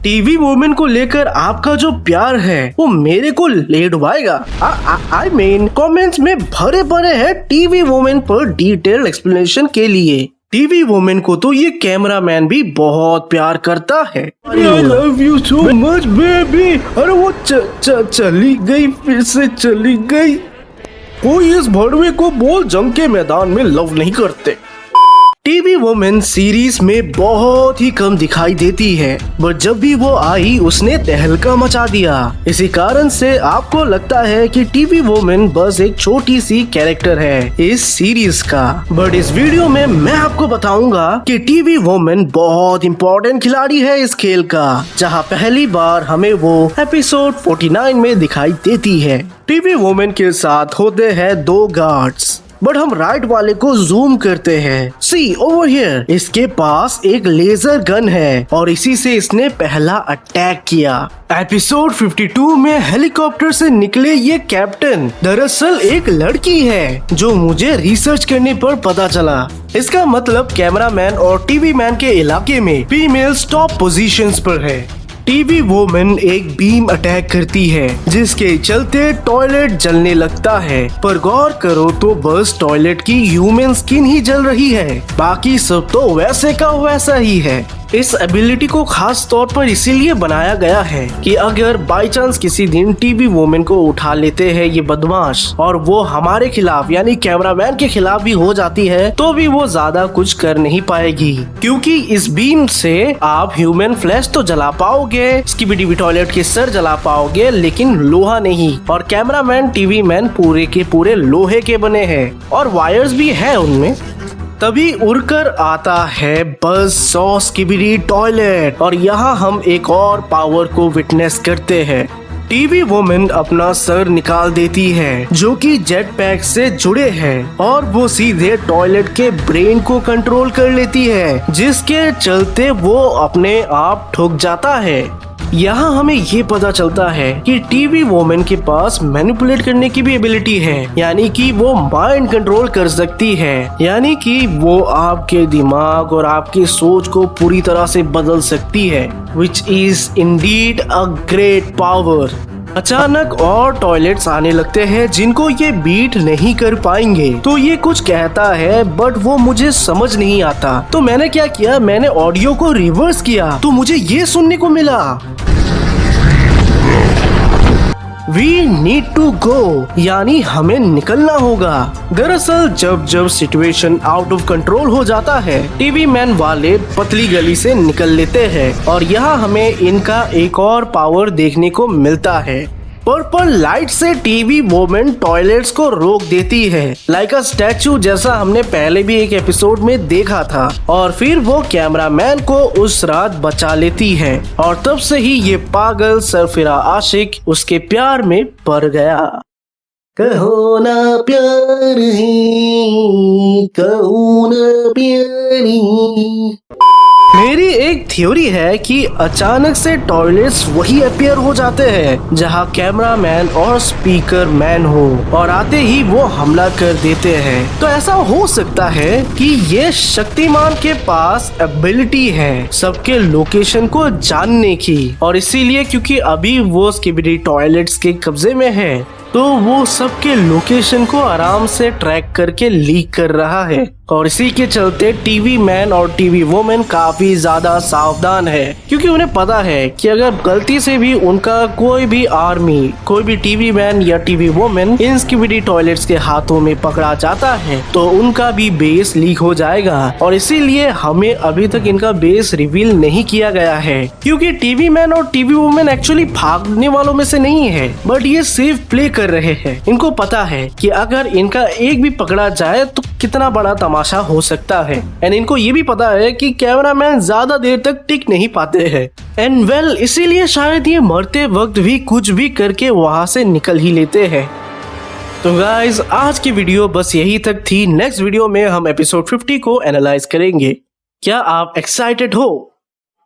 TV women को लेकर आपका जो प्यार है वो मेरे को ले डुबाएगा। आई मीन कमेंट्स में भरे पड़े हैं टीवी वुमेन पर डिटेल एक्सप्लेनेशन के लिए। टीवी वुमेन को तो ये कैमरामैन भी बहुत प्यार करता है। I love you so much baby। अरे वो चली गई, फिर से चली गई। कोई इस भड़वे को बोल जंग के मैदान में लव नहीं करते। टीवी वुमेन सीरीज में बहुत ही कम दिखाई देती है, बट जब भी वो आई उसने तहलका मचा दिया। इसी कारण से आपको लगता है कि टीवी वुमेन बस एक छोटी सी कैरेक्टर है इस सीरीज का, बट इस वीडियो में मैं आपको बताऊंगा कि टीवी वुमेन बहुत इम्पोर्टेंट खिलाड़ी है इस खेल का, जहां पहली बार हमें वो एपिसोड 49 में दिखाई देती है। टीवी वुमेन के साथ होते हैं 2 गार्ड्स, बट हम राइट वाले को जूम करते हैं। सी ओवर हियर, इसके पास एक लेजर गन है और इसी से इसने पहला अटैक किया। एपिसोड 52 में हेलीकॉप्टर से निकले ये कैप्टन दरअसल एक लड़की है, जो मुझे रिसर्च करने पर पता चला। इसका मतलब कैमरामैन और टीवी मैन के इलाके में फीमेल्स टॉप पोजीशंस पर है। टीवी वुमेन एक बीम अटैक करती है जिसके चलते टॉयलेट जलने लगता है, पर गौर करो तो बस टॉयलेट की ह्यूमन स्किन ही जल रही है, बाकी सब तो वैसे का वैसा ही है। इस एबिलिटी को खास तौर पर इसीलिए बनाया गया है कि अगर बाई चांस किसी दिन टीवी वुमेन को उठा लेते हैं ये बदमाश और वो हमारे खिलाफ यानी कैमरामैन के खिलाफ भी हो जाती है, तो भी वो ज्यादा कुछ कर नहीं पाएगी, क्योंकि इस बीम से आप ह्यूमन फ्लैश तो जला पाओगे, स्किबिडी टॉयलेट के सर जला पाओगे, लेकिन लोहा नहीं। और कैमरामैन टीवी मैन पूरे के पूरे लोहे के बने हैं और वायर्स भी है उनमें। तभी उड़कर आता है बस सॉ स्किबिडी टॉयलेट और यहाँ हम एक और पावर को विटनेस करते हैं। टीवी वुमेन अपना सर निकाल देती है जो कि जेट पैक से जुड़े हैं और वो सीधे टॉयलेट के ब्रेन को कंट्रोल कर लेती है, जिसके चलते वो अपने आप ठुक जाता है। यहाँ हमें ये पता चलता है कि टीवी वुमेन के पास मैनिपुलेट करने की भी एबिलिटी है, यानी कि वो माइंड कंट्रोल कर सकती है, यानी कि वो आपके दिमाग और आपकी सोच को पूरी तरह से बदल सकती है, which is indeed a great power। अचानक और टॉयलेट्स आने लगते हैं जिनको ये बीट नहीं कर पाएंगे, तो ये कुछ कहता है बट वो मुझे समझ नहीं आता। तो मैंने क्या किया, मैंने ऑडियो को रिवर्स किया तो मुझे ये सुनने को मिला, We need to go, यानी हमें निकलना होगा। दरअसल जब जब सिचुएशन आउट ऑफ कंट्रोल हो जाता है, टीवी मैन वाले पतली गली से निकल लेते हैं और यहाँ हमें इनका एक और पावर देखने को मिलता है। पर्पल लाइट से टीवी वुमेन टॉयलेट्स को रोक देती है, लाइक अ स्टैचू, जैसा हमने पहले भी एक एपिसोड में देखा था। और फिर वो कैमरामैन को उस रात बचा लेती है और तब से ही ये पागल सरफिरा आशिक उसके प्यार में पड़ गया। कहो ना प्यार है, कहो ना प्यारी। मेरी एक थ्योरी है कि अचानक से टॉयलेट्स वही अपीयर हो जाते हैं जहां कैमरामैन और स्पीकर मैन हो और आते ही वो हमला कर देते हैं। तो ऐसा हो सकता है कि ये शक्तिमान के पास एबिलिटी है सबके लोकेशन को जानने की, और इसीलिए क्योंकि अभी वो स्किबिडी टॉयलेट्स के कब्जे में है, तो वो सबके लोकेशन को आराम से ट्रैक करके लीक कर रहा है। और इसी के चलते टीवी मैन और टीवी वुमेन काफी ज्यादा सावधान है, क्योंकि उन्हें पता है कि अगर गलती से भी उनका कोई भी आर्मी, कोई भी टीवी मैन या TV women in skibidi toilets के हाथों में पकड़ा जाता है तो उनका भी बेस लीक हो जाएगा। और इसीलिए हमें अभी तक इनका बेस रिवील नहीं किया गया है, क्योंकि टीवी मैन और टीवी वुमेन एक्चुअली भागने वालों में से नहीं है, बट ये सेफ प्ले कर रहे हैं। इनको पता है कि अगर इनका एक भी पकड़ा जाए तो कितना बड़ा तमाशा हो सकता है, एंड इनको ये भी पता है कि कैमरामैन ज्यादा देर तक टिक नहीं पाते हैं, एंड वेल इसीलिए शायद ये मरते वक्त भी कुछ भी करके वहां से निकल ही लेते हैं। तो गाइज आज की वीडियो बस यही तक थी। नेक्स्ट वीडियो में हम एपिसोड 50 को एनालाइज करेंगे। क्या आप एक्साइटेड हो?